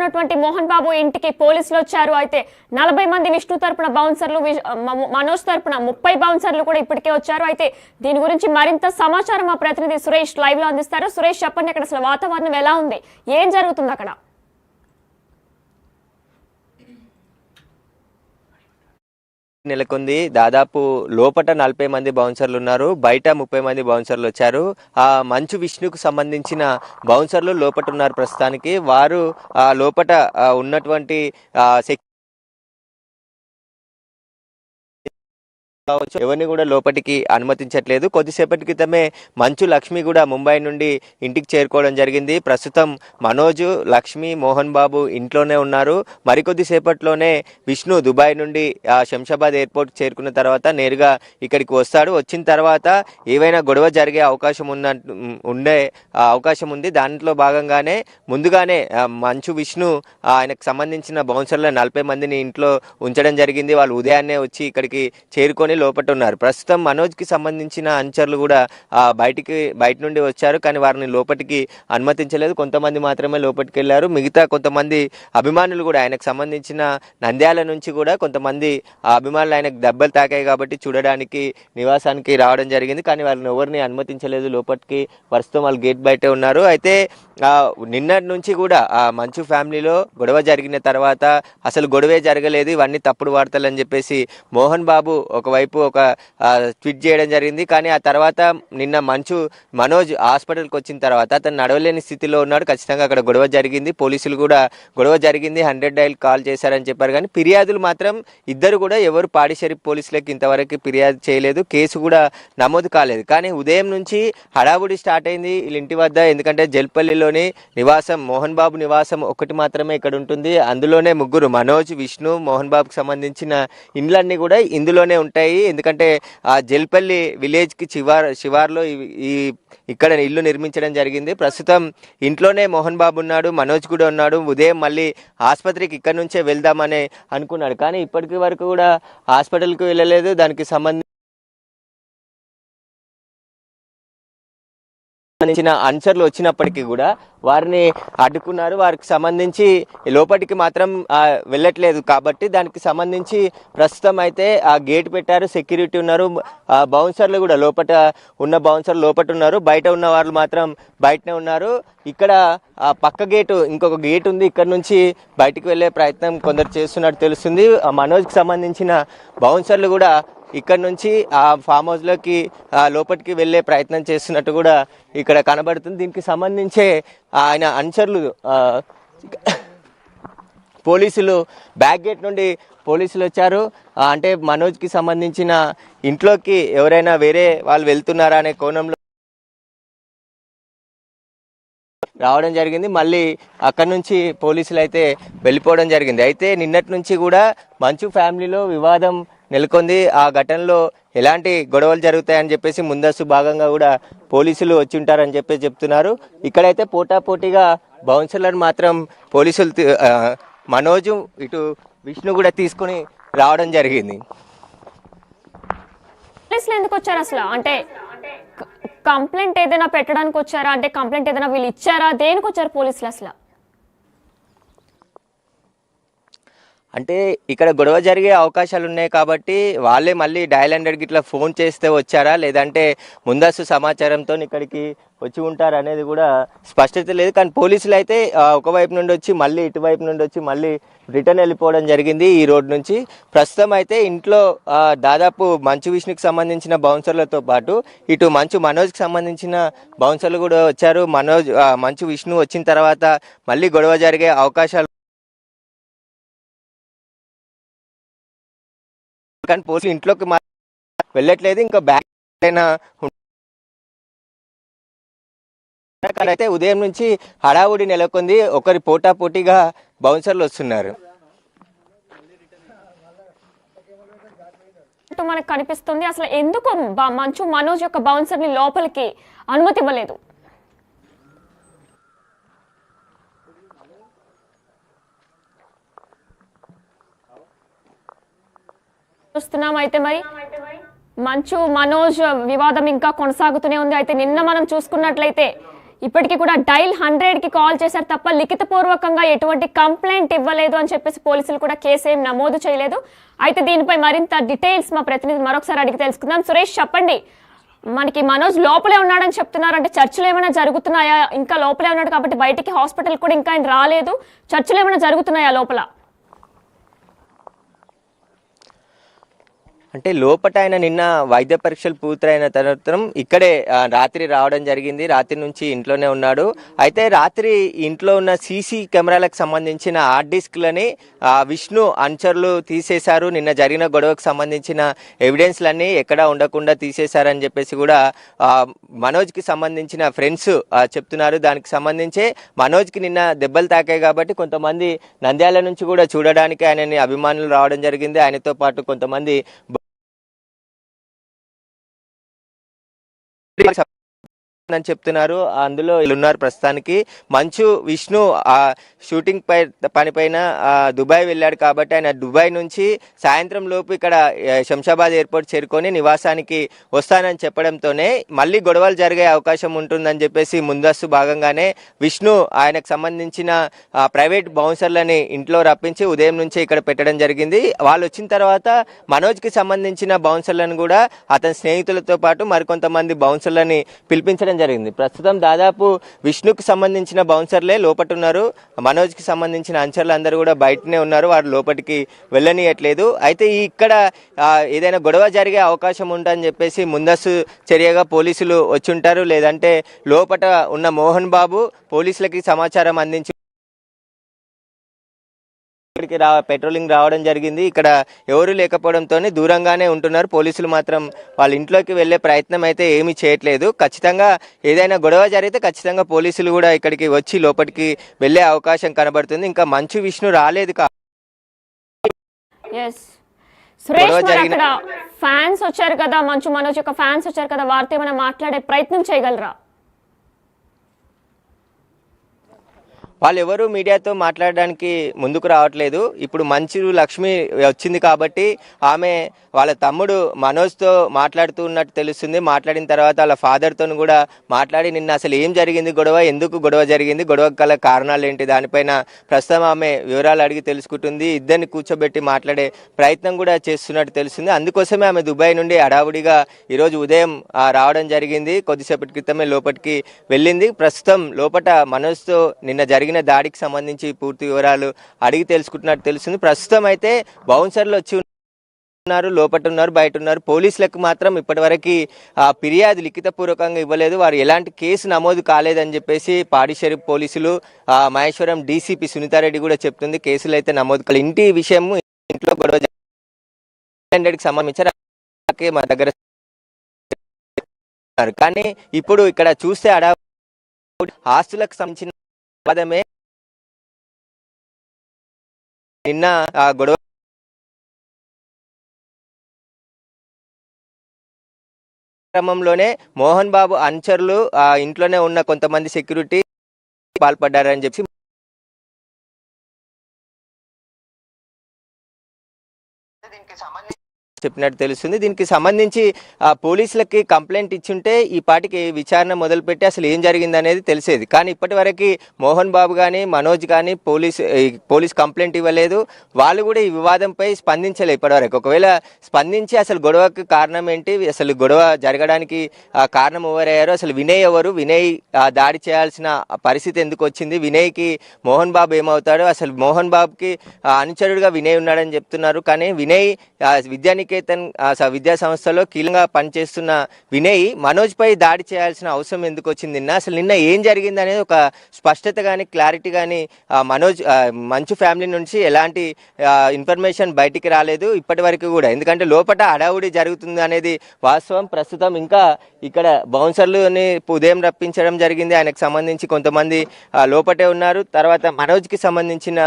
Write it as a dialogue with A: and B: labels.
A: ఉన్నటువంటి మోహన్ బాబు ఇంటికి పోలీసులు వచ్చారు. అయితే 40 మంది విష్ణు తరపున బౌన్సర్లు, మనోజ్ తరపున 30 బౌన్సర్లు కూడా ఇప్పటికే వచ్చారు. అయితే దీని గురించి మరింత సమాచారం మా ప్రతినిధి సురేష్ లైవ్ లో అందిస్తారు. సురేష్, చెప్పండి, అక్కడ అసలు వాతావరణం ఎలా ఉంది, ఏం జరుగుతుంది అక్కడ?
B: నెలకొంది. దాదాపు లోపట 40 మంది బౌన్సర్లు ఉన్నారు, బయట 30 మంది బౌన్సర్లు వచ్చారు. ఆ మంచు విష్ణుకు సంబంధించిన బౌన్సర్లు లోపట ఉన్నారు. ప్రస్తుతానికి వారు లోపట ఉన్నటువంటి ఎవరిని కూడా లోపలికి అనుమతించట్లేదు. కొద్దిసేపటి క్రితమే మంచు లక్ష్మి కూడా ముంబై నుండి ఇంటికి చేరుకోవడం జరిగింది. ప్రస్తుతం మనోజ్, లక్ష్మి, మోహన్ బాబు ఇంట్లోనే ఉన్నారు. మరికొద్ది సేపట్లోనే విష్ణు దుబాయ్ నుండి శంషాబాద్ ఎయిర్పోర్ట్ చేరుకున్న తర్వాత నేరుగా ఇక్కడికి వస్తాడు. వచ్చిన తర్వాత ఏవైనా గొడవ జరిగే అవకాశం ఉండే అవకాశం ఉంది. దాంట్లో భాగంగానే ముందుగానే మంచు విష్ణు ఆయనకు సంబంధించిన బౌన్సర్ల 40 మందిని ఇంట్లో ఉంచడం జరిగింది. వాళ్ళు ఉదయాన్నే వచ్చి ఇక్కడికి చేరుకొని లోపట ఉన్నారు. ప్రస్తుతం మనోజ్ కి సంబంధించిన అనుచరులు కూడా బయట నుండి వచ్చారు, కానీ వారిని లోపలికి అనుమతించలేదు. కొంతమంది మాత్రమే లోపలికి వెళ్ళారు. మిగతా కొంతమంది అభిమానులు కూడా ఆయనకు సంబంధించిన నంద్యాల నుంచి కూడా కొంతమంది అభిమానులు ఆయనకు దెబ్బలు తాకాయి కాబట్టి చూడడానికి నివాసానికి రావడం జరిగింది, కానీ వాళ్ళని ఎవరిని అనుమతించలేదు లోపలికి. ప్రస్తుతం వాళ్ళు గేట్ బయటే ఉన్నారు. అయితే నిన్నటి నుంచి కూడా మంచు ఫ్యామిలీలో గొడవ జరిగిన తర్వాత అసలు గొడవే జరగలేదు, ఇవన్నీ తప్పుడు వార్తలు అని చెప్పేసి మోహన్ బాబు ఒకవైపు ఒక ట్వీట్ చేయడం జరిగింది. కానీ ఆ తర్వాత నిన్న మనోజ్ హాస్పిటల్కి వచ్చిన తర్వాత అతను నడవలేని స్థితిలో ఉన్నాడు. ఖచ్చితంగా అక్కడ గొడవ జరిగింది, పోలీసులు కూడా గొడవ జరిగింది 100 డైల్ కాల్ చేశారని చెప్పారు. కానీ ఫిర్యాదులు మాత్రం ఇద్దరు కూడా ఎవరు పాడిషరీ పోలీసులకి ఇంతవరకు ఫిర్యాదు చేయలేదు, కేసు కూడా నమోదు కాలేదు. కానీ ఉదయం నుంచి హడావుడి స్టార్ట్ అయింది వీళ్ళ ఇంటి వద్ద. ఎందుకంటే జల్పల్లిలోని నివాసం, మోహన్ బాబు నివాసం ఒకటి మాత్రమే ఇక్కడ ఉంటుంది. అందులోనే ముగ్గురు, మనోజ్, విష్ణు, మోహన్ బాబుకి సంబంధించిన ఇండ్లన్నీ కూడా ఇందులోనే ఉంటాయి. ఎందుకంటే ఆ జల్పల్లి విలేజ్ కి శివార్లో ఇక్కడ ఇల్లు నిర్మించడం జరిగింది. ప్రస్తుతం ఇంట్లోనే మోహన్ బాబు ఉన్నాడు, మనోజ్ కూడా ఉన్నాడు. ఉదయం మళ్ళీ ఆసుపత్రికి ఇక్కడ నుంచే వెళ్దామని అనుకున్నాడు, కానీ ఇప్పటికి వరకు కూడా హాస్పిటల్కి వెళ్ళలేదు. దానికి సంబంధించిన ఆన్సర్లు వచ్చినప్పటికీ కూడా వారిని అడ్డుకున్నారు. వారికి సంబంధించి లోపలికి మాత్రం వెళ్ళట్లేదు. కాబట్టి దానికి సంబంధించి ప్రస్తుతం అయితే ఆ గేట్ పెట్టారు, సెక్యూరిటీ ఉన్నారు. బౌన్సర్లు కూడా బౌన్సర్లు లోపల ఉన్నారు, బయట ఉన్న వాళ్ళు మాత్రం బయటనే ఉన్నారు. ఇక్కడ పక్క గేటు, ఇంకొక గేట్ ఉంది, ఇక్కడ నుంచి బయటికి వెళ్ళే ప్రయత్నం కొందరు చేస్తున్నట్టు తెలుస్తుంది. మనోజ్కి సంబంధించిన బౌన్సర్లు కూడా ఇక్కడ నుంచి ఆ ఫామ్ హౌస్లోకి లోపలికి వెళ్ళే ప్రయత్నం చేస్తున్నట్టు కూడా ఇక్కడ కనబడుతుంది. దీనికి సంబంధించే ఆయన అనుచరులు పోలీసులు బ్యాక్ గేట్ నుండి పోలీసులు వచ్చారు. అంటే మనోజ్కి సంబంధించిన ఇంట్లోకి ఎవరైనా వేరే వాళ్ళు వెళ్తున్నారా అనే కోణంలో రావడం జరిగింది. మళ్ళీ అక్కడి నుంచి పోలీసులు అయితే వెళ్ళిపోవడం జరిగింది. అయితే నిన్నటి నుంచి కూడా మంచు ఫ్యామిలీలో వివాదం నెలకొంది. ఆ ఘటనలో ఎలాంటి గొడవలు జరుగుతాయని చెప్పేసి ముందస్తు భాగంగా కూడా పోలీసులు వచ్చి ఉంటారని చెప్పేసి చెప్తున్నారు. ఇక్కడైతే పోటాపోటీగా బౌన్సర్లను మాత్రం పోలీసులు మనోజు ఇటు విష్ణు కూడా తీసుకుని రావడం జరిగింది.
A: పోలీసులు ఎందుకు వచ్చారు అసలు? అంటే కంప్లైంట్ ఏదైనా పెట్టడానికి వచ్చారా? అంటే కంప్లైంట్ ఏదైనా వీళ్ళు ఇచ్చారా? దేనికి వచ్చారు పోలీసులు అసలు?
B: అంటే ఇక్కడ గొడవ జరిగే అవకాశాలు ఉన్నాయి కాబట్టి వాళ్ళే మళ్ళీ డయల్ 100కి ఇట్లా ఫోన్ చేస్తే వచ్చారా, లేదంటే ముందస్తు సమాచారంతో ఇక్కడికి వచ్చి ఉంటారు అనేది కూడా స్పష్టత లేదు. కానీ పోలీసులు అయితే ఒకవైపు నుండి వచ్చి మళ్ళీ ఇటువైపు నుండి వచ్చి మళ్ళీ రిటర్న్ వెళ్ళిపోవడం జరిగింది ఈ రోడ్ నుంచి. ప్రస్తుతం అయితే ఇంట్లో దాదాపు మంచు విష్ణుకి సంబంధించిన బౌన్సర్లతో పాటు ఇటు మనోజ్కి సంబంధించిన బౌన్సర్లు కూడా వచ్చారు. మంచు విష్ణు వచ్చిన తర్వాత మళ్ళీ గొడవ జరిగే అవకాశాలు, కానీ పోలీసులు ఇంట్లోకి వెళ్ళట్లేదు. ఇంకా బ్యాక్ అయితే ఉదయం నుంచి హడావుడి నెలకొంది. ఒకరి పోటాపోటీగా బౌన్సర్లు వస్తున్నారు.
A: మనకు కనిపిస్తుంది. అసలు ఎందుకు మనోజ్ యొక్క బౌన్సర్ ని లోపలికి అనుమతి ఇవ్వలేదు? చూస్తున్నాం. అయితే మరి మనోజ్ వివాదం ఇంకా కొనసాగుతూనే ఉంది. అయితే నిన్న మనం చూసుకున్నట్లయితే ఇప్పటికీ కూడా డైల్ 100కి కాల్ చేశారు తప్ప లిఖితపూర్వకంగా ఎటువంటి కంప్లైంట్ ఇవ్వలేదు అని చెప్పేసి పోలీసులు కూడా కేసు ఏం నమోదు చేయలేదు. అయితే దీనిపై మరింత డీటెయిల్స్ మా ప్రతినిధి మరొకసారి అడిగి తెలుసుకుందాం. సురేష్, చెప్పండి, మనకి మనోజ్ లోపలే ఉన్నాడని చెప్తున్నారు, అంటే చర్చలు ఏమైనా జరుగుతున్నాయా? ఇంకా లోపలే ఉన్నాడు కాబట్టి బయటికి హాస్పిటల్ కూడా ఇంకా ఆయన రాలేదు. చర్చలు ఏమైనా జరుగుతున్నాయా లోపల?
B: అంటే లోపట ఆయన నిన్న వైద్య పరీక్షలు పూర్తయిన తర్వాత ఇక్కడే రాత్రి రావడం జరిగింది. రాత్రి నుంచి ఇంట్లోనే ఉన్నాడు. అయితే రాత్రి ఇంట్లో ఉన్న సీసీ కెమెరాలకు సంబంధించిన హార్డ్ డిస్క్లని విష్ణు అనుచరులు తీసేశారు. నిన్న జరిగిన గొడవకు సంబంధించిన ఎవిడెన్స్లన్నీ ఎక్కడా ఉండకుండా తీసేశారని చెప్పేసి కూడా మనోజ్కి సంబంధించిన ఫ్రెండ్స్ చెప్తున్నారు. దానికి సంబంధించే మనోజ్కి నిన్న దెబ్బలు తాకాయి కాబట్టి కొంతమంది నంద్యాల నుంచి కూడా చూడడానికి ఆయనని అభిమానులు రావడం జరిగింది. ఆయనతో పాటు కొంతమంది అని చెప్తున్నారు. అందులో ఉన్నారు ప్రస్తుతానికి. మంచు విష్ణు ఆ షూటింగ్ పనిపైన దుబాయ్ వెళ్ళాడు కాబట్టి ఆయన దుబాయ్ నుంచి సాయంత్రం లోపు ఇక్కడ శంషాబాద్ ఎయిర్పోర్ట్ చేరుకొని నివాసానికి వస్తానని చెప్పడంతోనే మళ్ళీ గొడవలు జరిగే అవకాశం ఉంటుందని చెప్పేసి ముందస్తు భాగంగానే విష్ణు ఆయనకు సంబంధించిన ప్రైవేట్ బౌన్సర్లని ఇంట్లో రప్పించి ఉదయం నుంచి ఇక్కడ పెట్టడం జరిగింది. వాళ్ళు వచ్చిన తర్వాత మనోజ్కి సంబంధించిన బౌన్సర్లను కూడా అతని స్నేహితులతో పాటు మరికొంతమంది బౌన్సర్లని పిలిపించడం జరిగింది. ప్రస్తుతం దాదాపు విష్ణుకు సంబంధించిన బౌన్సర్లే లోపట ఉన్నారు. మనోజ్కి సంబంధించిన అనుచరులు అందరూ కూడా బయటనే ఉన్నారు. వారు లోపలికి వెళ్ళనీయట్లేదు. అయితే ఇక్కడ ఏదైనా గొడవ జరిగే అవకాశం ఉంటుందని చెప్పేసి ముందస్తు చర్యగా పోలీసులు వచ్చి ఉంటారు. లేదంటే లోపట ఉన్న మోహన్ బాబు పోలీసులకి సమాచారం అందించి ఇక్కడికి పెట్రోలింగ్ రావడం జరిగింది. ఇక్కడ ఎవరు లేకపోవడంతో దూరంగానే ఉంటున్నారు. పోలీసులు మాత్రం వాళ్ళ ఇంట్లోకి వెళ్లే ప్రయత్నం అయితే ఏమీ చేయట్లేదు. ఖచ్చితంగా ఏదైనా గొడవ జరిగితే ఖచ్చితంగా పోలీసులు కూడా ఇక్కడికి వచ్చి లోపలికి వెళ్లే అవకాశం కనబడుతుంది. ఇంకా మంచు విష్ణు రాలేదు.
A: సురేష్, అక్కడ ఫ్యాన్స్ వచ్చారు కదా, మంచు మనోజ్ యొక్క ఫ్యాన్స్ వచ్చారు కదా, వారితో ఏమైనా మాట్లాడే ప్రయత్నం చేయగలరా?
B: వాళ్ళు ఎవరు మీడియాతో మాట్లాడడానికి ముందుకు రావట్లేదు. ఇప్పుడు మంచు లక్ష్మి వచ్చింది కాబట్టి ఆమె వాళ్ళ తమ్ముడు మనోజ్తో మాట్లాడుతూ ఉన్నట్టు తెలుస్తుంది. మాట్లాడిన తర్వాత వాళ్ళ ఫాదర్తో కూడా మాట్లాడి నిన్న అసలు ఏం జరిగింది గొడవ, ఎందుకు గొడవ జరిగింది, గొడవకు గల కారణాలు ఏంటి, దానిపైన ప్రస్తుతం ఆమె వివరాలు అడిగి తెలుసుకుంటుంది. ఇద్దరిని కూర్చోబెట్టి మాట్లాడే ప్రయత్నం కూడా చేస్తున్నట్టు తెలుస్తుంది. అందుకోసమే ఆమె దుబాయ్ నుండి హడావుడిగా ఈరోజు ఉదయం రావడం జరిగింది. కొద్దిసేపటి క్రితమే లోపలికి వెళ్ళింది. ప్రస్తుతం లోపల మనోజ్తో నిన్న జరిగిన దాడికి సంబంధించి పూర్తి వివరాలు అడిగి తెలుసుకుంటున్నట్టు తెలుస్తుంది. ప్రస్తుతం అయితే బౌన్సర్లు వచ్చి ఉన్నారు, లోపట ఉన్నారు, బయట ఉన్నారు. పోలీసులకు మాత్రం ఇప్పటివరకు ఫిర్యాదు లిఖితపూర్వకంగా ఇవ్వలేదు. వారు ఎలాంటి కేసు నమోదు కాలేదని చెప్పేసి పాడిషేరి పోలీసులు మహేశ్వరం డీసీపీ సునీతారెడ్డి కూడా చెప్తుంది. కేసులు అయితే నమోదు కాలేదు. ఇంటి విషయం ఇంట్లో గొడవ సంబంధించారు మా దగ్గర, కానీ ఇప్పుడు ఇక్కడ చూస్తే ఆస్తులకు సంబంధించిన పదమే నిన్న గొడవ క్రమంలోనే మోహన్ బాబు అనుచరులు ఇంట్లోనే ఉన్న కొంతమంది సెక్యూరిటీ పాల్పడ్డారని చెప్పి చెప్పినట్టు తెలుస్తుంది. దీనికి సంబంధించి పోలీసులకి కంప్లైంట్ ఇచ్చుంటే ఈ పాటికి విచారణ మొదలుపెట్టి అసలు ఏం జరిగింది అనేది తెలిసేది. కానీ ఇప్పటి వరకు మోహన్ బాబు కానీ మనోజ్ కానీ పోలీస్ కంప్లైంట్ ఇవ్వలేదు. వాళ్ళు కూడా ఈ వివాదంపై స్పందించలేదు ఇప్పటివరకు. ఒకవేళ స్పందించి అసలు గొడవకు కారణం ఏంటి, అసలు గొడవ జరగడానికి కారణం ఎవరయ్యారు, అసలు వినయ్ ఎవరు, వినయ్ దాడి చేయాల్సిన పరిస్థితి ఎందుకు వచ్చింది, వినయ్కి మోహన్ బాబు ఏమవుతాడు, అసలు మోహన్ బాబుకి అనుచరుడుగా వినయ్ ఉన్నాడని చెప్తున్నారు. కానీ వినయ్ విద్యానికేతన్ విద్యా సంస్థలో కీలకంగా పనిచేస్తున్న వినయ్ మనోజ్ పై దాడి చేయాల్సిన అవసరం ఎందుకు వచ్చింది, అసలు నిన్న ఏం జరిగింది అనేది ఒక స్పష్టత కానీ క్లారిటీ కానీ మంచు ఫ్యామిలీ నుంచి ఎలాంటి ఇన్ఫర్మేషన్ బయటికి రాలేదు ఇప్పటి వరకు కూడా. ఎందుకంటే లోపల హడావుడి జరుగుతుంది అనేది వాస్తవం. ప్రస్తుతం ఇంకా ఇక్కడ బౌన్సర్లని ఉదయం రప్పించడం జరిగింది. ఆయనకు సంబంధించి కొంతమంది లోపటే ఉన్నారు. తర్వాత మనోజ్కి సంబంధించిన